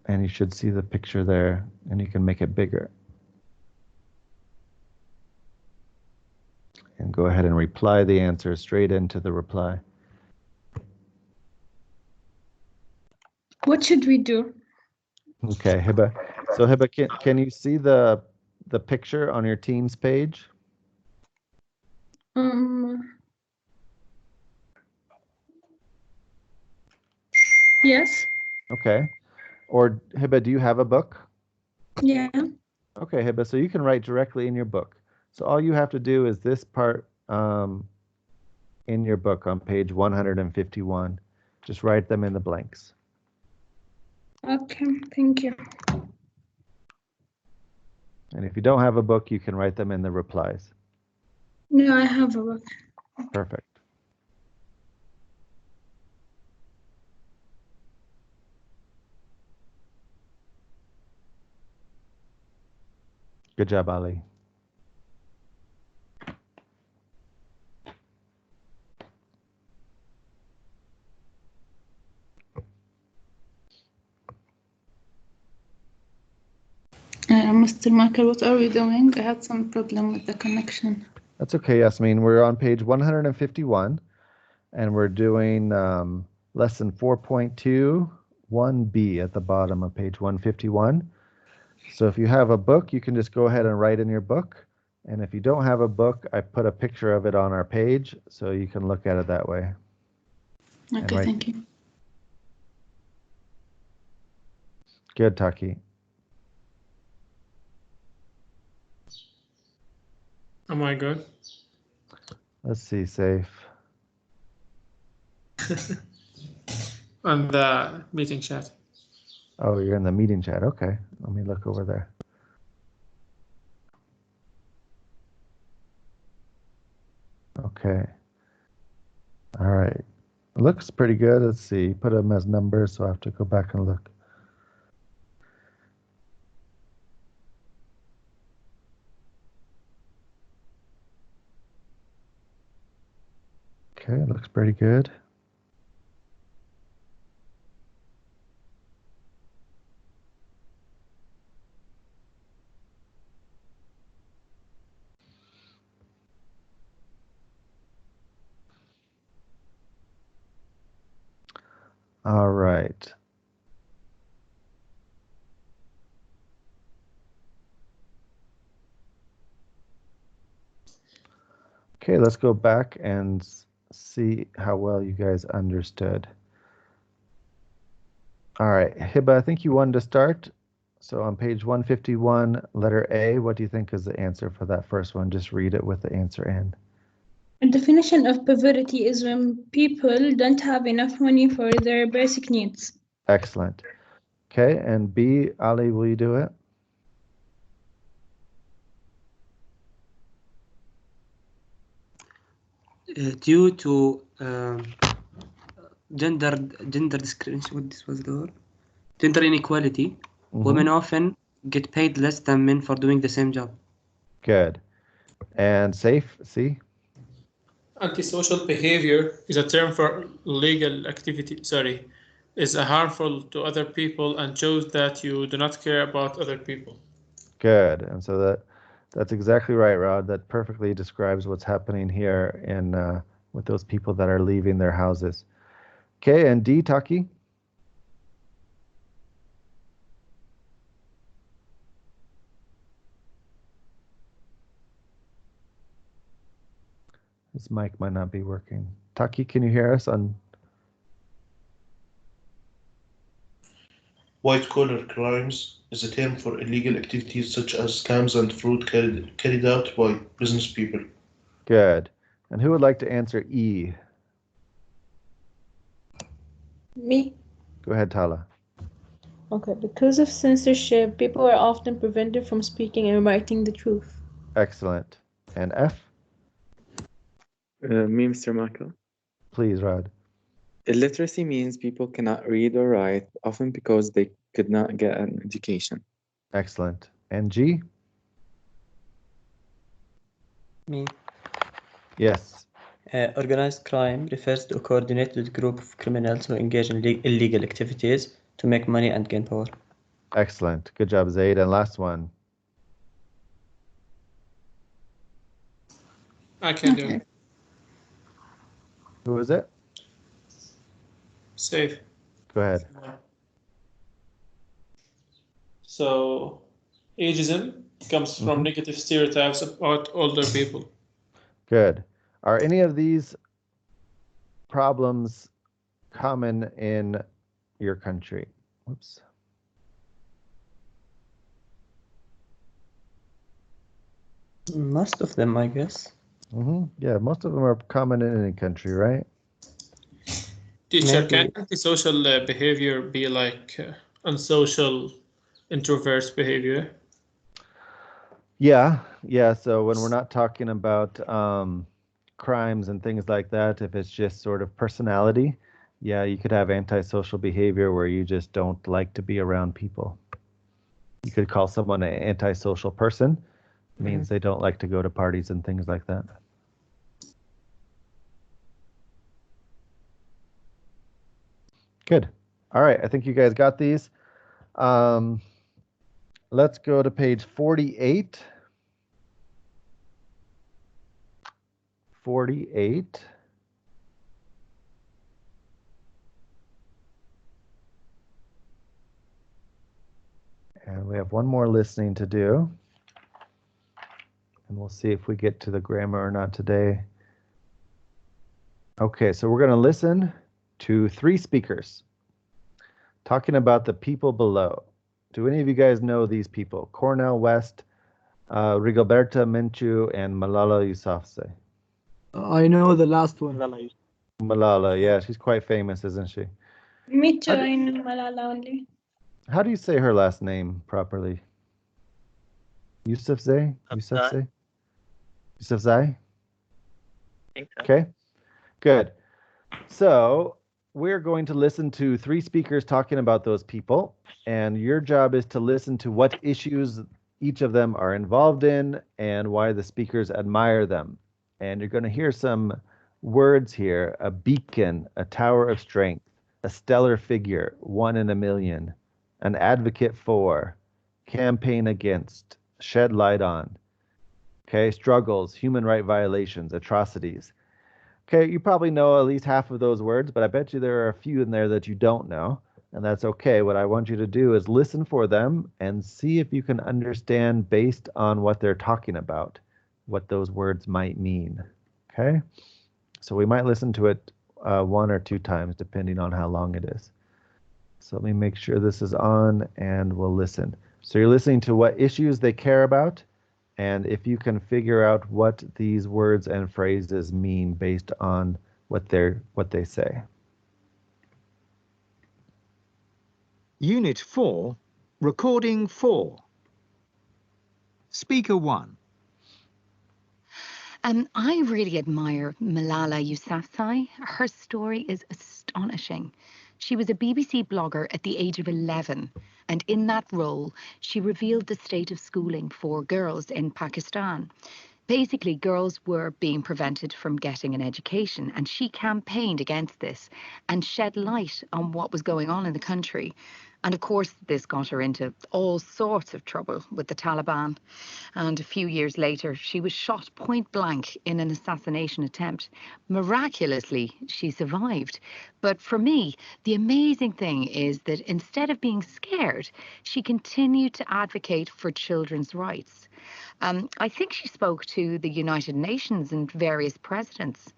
and you should see the picture there, and you can make it bigger. And go ahead and reply the answer straight into the reply. What should we do? Okay, Hiba. So Hiba, can you see the picture on your Teams page? Yes. Okay. Or Hiba, do you have a book? Yeah. Okay, Hiba, so you can write directly in your book. So all you have to do is this part in your book on page 151. Just write them in the blanks. Okay, thank you. And if you don't have a book, you can write them in the replies. No, I have a book. Perfect. Good job, Ali. Mr. Michael, what are we doing? I had some problem with the connection. That's okay, Yasmin. We're on page 151, and we're doing lesson 4.2, 1B at the bottom of page 151. So if you have a book, you can just go ahead and write in your book. And if you don't have a book, I put a picture of it on our page, so you can look at it that way. Okay, thank you. Good, Taki. Am I good? Let's see, safe. On the meeting chat. Oh, you're in the meeting chat. Okay, let me look over there. Okay. All right. Looks pretty good. Let's see. Put them as numbers, so I have to go back and look. Okay, looks pretty good. All right. Okay, let's go back and see how well you guys understood. All right, Hiba, I think you wanted to start. So on page 151, letter A, what do you think is the answer for that first one? Just read it with the answer in. The definition of poverty is when people don't have enough money for their basic needs. Excellent. Okay, and B, Ali, will you do it? Due to gender discrimination, what this was the word? Gender inequality, women often get paid less than men for doing the same job. Good. And safe, C? Antisocial behavior is a term for legal activity, is harmful to other people and shows that you do not care about other people. Good. And so that's exactly right, Rod. That perfectly describes what's happening here in with those people that are leaving their houses. Okay, and D, Taki? This mic might not be working. Taki, can you hear us on? White-collar crimes is a term for illegal activities such as scams and fraud carried out by business people. Good. And who would like to answer E? Me. Go ahead, Tala. Okay, because of censorship, people are often prevented from speaking and writing the truth. Excellent. And F? Me, Mr. Michael. Please, Rod. Illiteracy means people cannot read or write, often because they could not get an education. Excellent. And G? Me. Yes. Organized crime refers to a coordinated group of criminals who engage in illegal activities to make money and gain power. Excellent. Good job, Zaid. And last one. I can do it. Who is it? Safe. Go ahead. So ageism comes from negative stereotypes about older people. Good. Are any of these problems common in your country? Whoops. Most of them, I guess. Yeah, most of them are common in any country, right? Teacher, can antisocial behavior be like unsocial introvert behavior? Yeah. So when we're not talking about crimes and things like that, if it's just sort of personality, yeah, you could have antisocial behavior where you just don't like to be around people. You could call someone an antisocial person. It means they don't like to go to parties and things like that. Good. All right. I think you guys got these. Let's go to page 48. 48. And we have one more listening to do. And we'll see if we get to the grammar or not today. Okay, so we're going to listen to 3 speakers talking about the people below. Do any of you guys know these people? Cornel West, Rigoberta Menchú, and Malala Yousafzai. I know the last one. Malala, yeah, she's quite famous, isn't she? Me too, I know Malala only. How do you say her last name properly? Yousafzai? Yousafzai? Yousafzai? Okay, good. So we're going to listen to 3 speakers talking about those people, and your job is to listen to what issues each of them are involved in and why the speakers admire them. And you're going to hear some words here: a beacon, a tower of strength, a stellar figure, 1 in a million, an advocate for, campaign against, shed light on. Okay, struggles, human right violations, atrocities. Okay, you probably know at least half of those words, but I bet you there are a few in there that you don't know, and that's okay. What I want you to do is listen for them and see if you can understand based on what they're talking about, what those words might mean. Okay, so we might listen to it 1 or 2 times, depending on how long it is. So let me make sure this is on, and we'll listen. So you're listening to what issues they care about, and if you can figure out what these words and phrases mean based on what they say. Unit 4, Recording 4. Speaker 1. I really admire Malala Yousafzai. Her story is astonishing. She was a BBC blogger at the age of 11, and in that role, she revealed the state of schooling for girls in Pakistan. Basically, girls were being prevented from getting an education, and she campaigned against this and shed light on what was going on in the country. And of course, this got her into all sorts of trouble with the Taliban. And a few years later, she was shot point blank in an assassination attempt. Miraculously, she survived. But for me, the amazing thing is that instead of being scared, she continued to advocate for children's rights. I think she spoke to the United Nations and various presidents.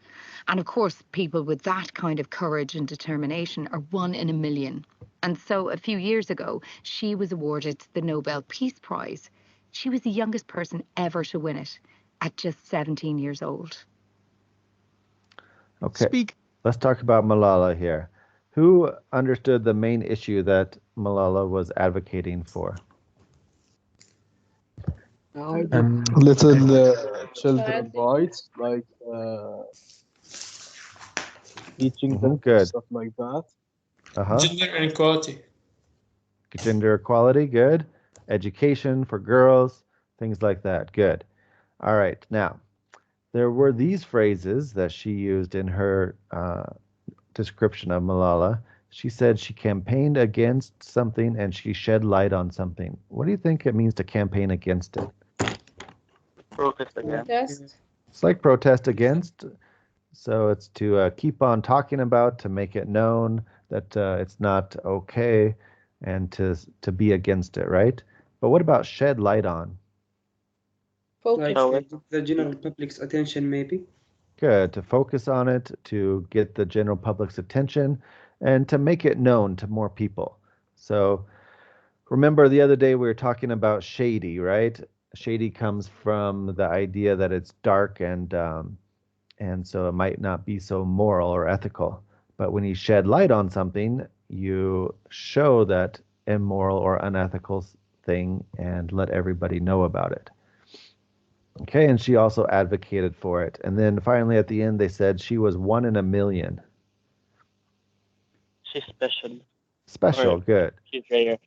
And of course, people with that kind of courage and determination are 1 in a million. And so a few years ago, she was awarded the Nobel Peace Prize. She was the youngest person ever to win it at just 17 years old. Okay, let's talk about Malala here. Who understood the main issue that Malala was advocating for? Little children rights, like teaching them Good. stuff like that. Gender inequality. Gender equality, good. Education for girls, things like that, good. All right, now, there were these phrases that she used in her description of Malala. She said she campaigned against something and she shed light on something. What do you think it means to campaign against it? Protest again. Protest. It's like protest against. So it's to keep on talking about, to make it known that it's not okay, and to be against it, right? But what about shed light on? Like Focus. the general public's attention, maybe. Good. To focus on it, to get the general public's attention, and to make it known to more people. So remember the other day we were talking about shady, right? Shady comes from the idea that it's dark and so it might not be so moral or ethical. But when you shed light on something, you show that immoral or unethical thing and let everybody know about it. Okay, and she also advocated for it. And then finally at the end they said she was 1 in a million. She's special. Special, Or good. she's rare.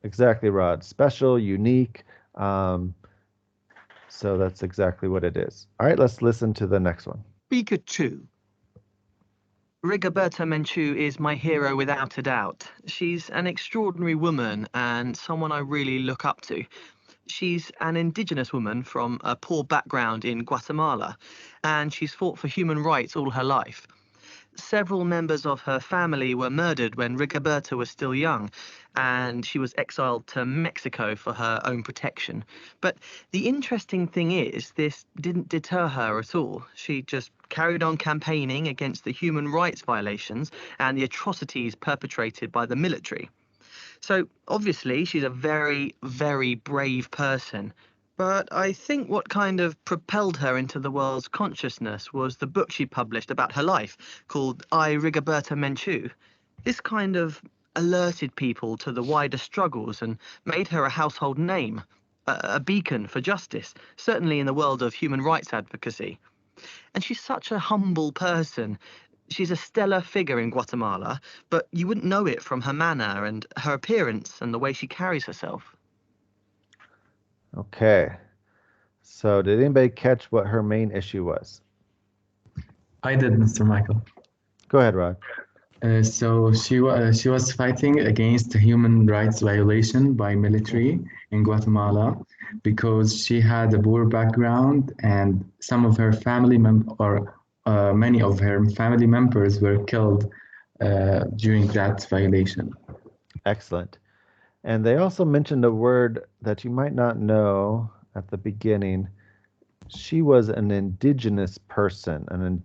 Exactly, Rod. Special, unique. So that's exactly what it is. All right, let's listen to the next one. Speaker 2. Rigoberta Menchú is my hero without a doubt. She's an extraordinary woman and someone I really look up to. She's an indigenous woman from a poor background in Guatemala, and she's fought for human rights all her life. Several members of her family were murdered when Rigoberta was still young, and she was exiled to Mexico for her own protection. But the interesting thing is, this didn't deter her at all. She just carried on campaigning against the human rights violations and the atrocities perpetrated by the military. So obviously she's a very, very brave person. But I think what kind of propelled her into the world's consciousness was the book she published about her life, called I, Rigoberta Menchú. This kind of alerted people to the wider struggles and made her a household name, a beacon for justice, certainly in the world of human rights advocacy. And she's such a humble person. She's a stellar figure in Guatemala, but you wouldn't know it from her manner and her appearance and the way she carries herself. Okay. So did anybody catch what her main issue was? I did, Mr. Michael. Go ahead, Rod. So she was fighting against the human rights violation by military in Guatemala because she had a poor background and some of her family many of her family members were killed during that violation. Excellent. And they also mentioned a word that you might not know at the beginning. She was an indigenous person.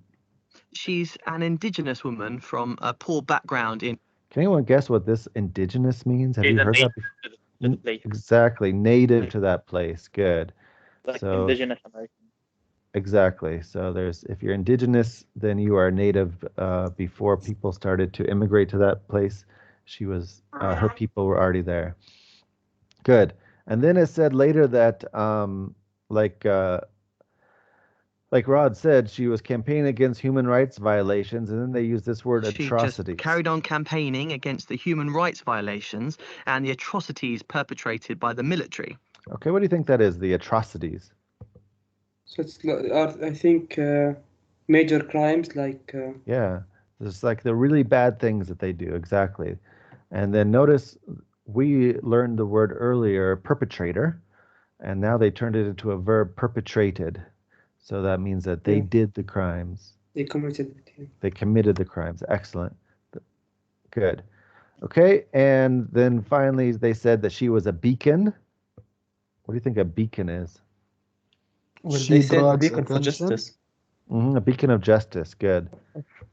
She's an indigenous woman from a poor background in... Can anyone guess what this indigenous means? Have She's you a heard that native before? to the place. Exactly. Native to that place. Good. Like So indigenous American. exactly. So if you're indigenous, then you are native before people started to immigrate to that place. She was, her people were already there. Good. And then it said later that, like Rod said, she was campaigning against human rights violations, and then they used this word She atrocities. just carried on campaigning against the human rights violations and the atrocities perpetrated by the military. Okay, what do you think that is, the atrocities? So it's, I think, major crimes like... Yeah, it's like the really bad things that they do, exactly. And then notice we learned the word earlier, perpetrator, and now they turned it into a verb, perpetrated. So that means that they did the crimes. They committed it. Yeah. They committed the crimes. Excellent. Good. Okay, and then finally they said that she was a beacon. What do you think a beacon is? Well, they said a beacon for justice. A beacon of justice. Good.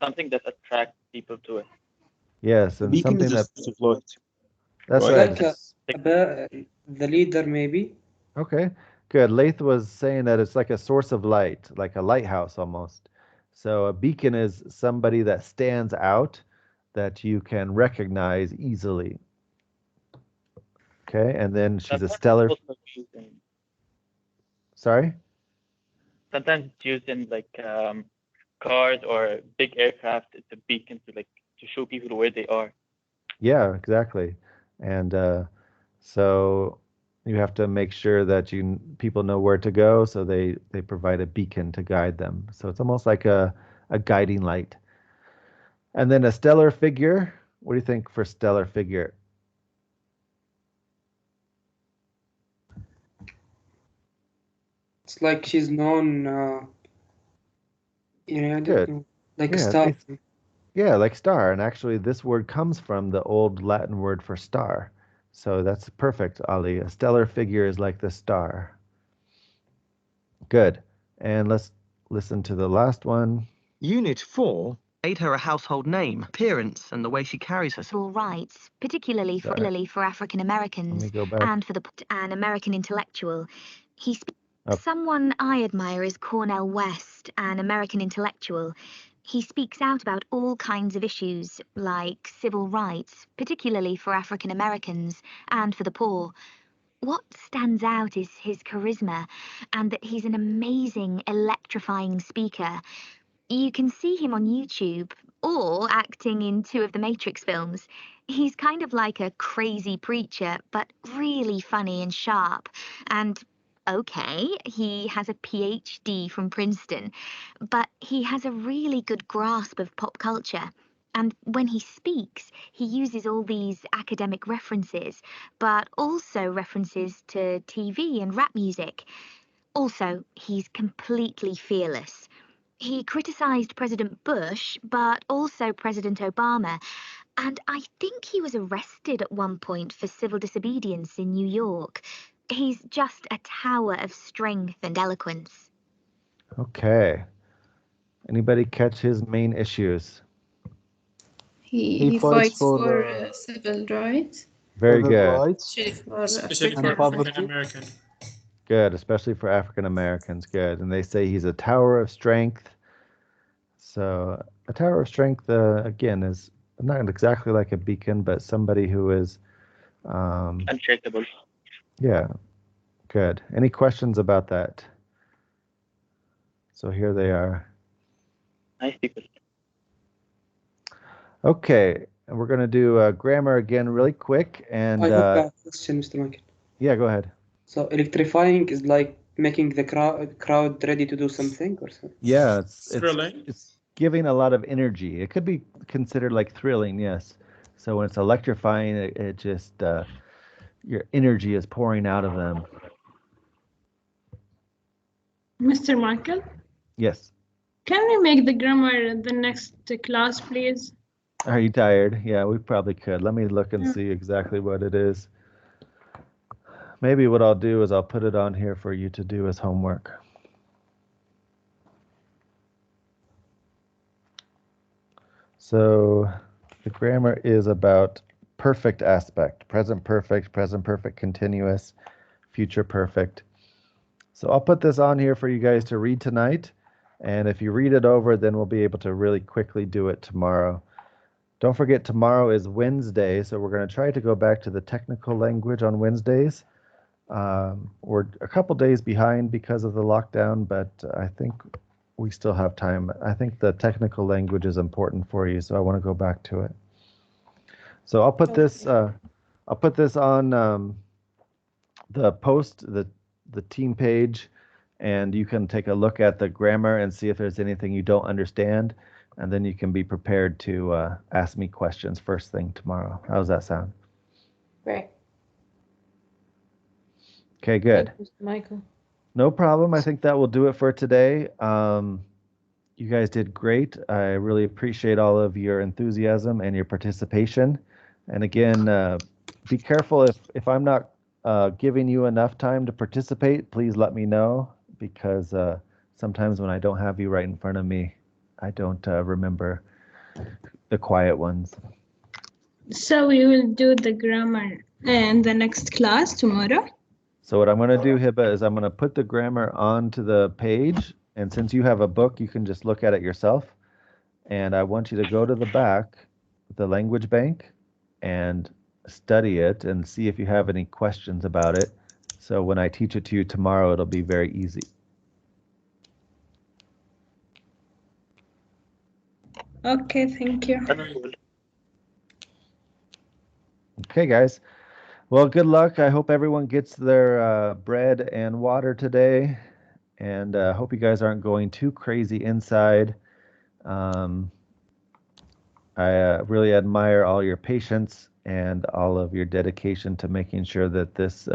Something that attracts people to it. Yes, and Beacon something is a that... source of light. That's Like right. the leader, maybe. Okay, good. Laith was saying that it's like a source of light, like a lighthouse almost. So a beacon is somebody that stands out that you can recognize easily. Okay, and then she's a stellar... Sorry? Sometimes it's used in like cars or big aircraft. It's a beacon to show people where they are. Yeah, exactly. And so you have to make sure that people know where to go, so they provide a beacon to guide them. So it's almost like a guiding light. And then a stellar figure. What do you think for stellar figure? It's like she's known, I don't Good. know, like a Yeah, star. Yeah, like star. And actually this word comes from the old Latin word for star. So that's perfect, Ali. A stellar figure is like the star. Good. And let's listen to the last one. Unit 4 made her a household name, appearance, and the way she carries herself. Civil rights, particularly for African Americans Let me go back. and for an American intellectual. Oh. Someone I admire is Cornel West, an American intellectual. He speaks out about all kinds of issues, like civil rights, particularly for African Americans and for the poor. What stands out is his charisma and that he's an amazing, electrifying speaker. You can see him on YouTube or acting in 2 of the Matrix films. He's kind of like a crazy preacher, but really funny and sharp. And okay, he has a PhD from Princeton, but he has a really good grasp of pop culture. And when he speaks, he uses all these academic references, but also references to TV and rap music. Also, he's completely fearless. He criticized President Bush, but also President Obama, and I think he was arrested at one point for civil disobedience in New York. He's just a tower of strength and eloquence. Okay. Anybody catch his main issues? He fights for civil rights. Very Civil good. rights Especially and for poverty. African American. Good, especially for African Americans. Good. And they say he's a tower of strength. So a tower of strength, again, is not exactly like a beacon, but somebody who is... unshakable. Yeah, good. Any questions about that? So here they are. Nice people. Okay, and we're going to do grammar again really quick. And I have a question, Mr. Michael. yeah, go ahead. So electrifying is like making the crowd ready to do something or something? Yeah, Thrilling. it's giving a lot of energy. It could be considered like thrilling, yes. So when it's electrifying, it just, your energy is pouring out of them. Mr. Michael, Yes. can we make the grammar the next class, please? Are you tired? Yeah, we probably could. Let me look and see exactly what it is. Maybe what I'll do is I'll put it on here for you to do as homework. So the grammar is about perfect aspect, present perfect continuous, future perfect. So I'll put this on here for you guys to read tonight. And if you read it over, then we'll be able to really quickly do it tomorrow. Don't forget, tomorrow is Wednesday, so we're going to try to go back to the technical language on Wednesdays. We're a couple days behind because of the lockdown, but I think we still have time. I think the technical language is important for you, so I want to go back to it. So I'll put this. I'll put this on the post, the team page, and you can take a look at the grammar and see if there's anything you don't understand, and then you can be prepared to ask me questions first thing tomorrow. How does that sound? Great. Okay, good. Thank you, Mr. Michael. No problem. I think that will do it for today. You guys did great. I really appreciate all of your enthusiasm and your participation. And again, be careful if I'm not giving you enough time to participate, please let me know, because sometimes when I don't have you right in front of me, I don't remember the quiet ones. So we will do the grammar in the next class tomorrow. So what I'm going to do, Hiba, is I'm going to put the grammar onto the page. And since you have a book, you can just look at it yourself. And I want you to go to the back, the language bank, and study it and see if you have any questions about it. So when I teach it to you tomorrow, it'll be very easy. Okay, thank you. Okay, guys. Well, good luck. I hope everyone gets their bread and water today. And I hope you guys aren't going too crazy inside. I really admire all your patience and all of your dedication to making sure that this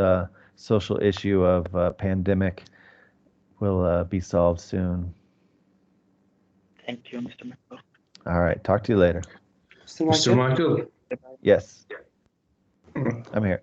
social issue of pandemic will be solved soon. Thank you, Mr. Michael. All right. Talk to you later. Mr. Michael? Yes. I'm here.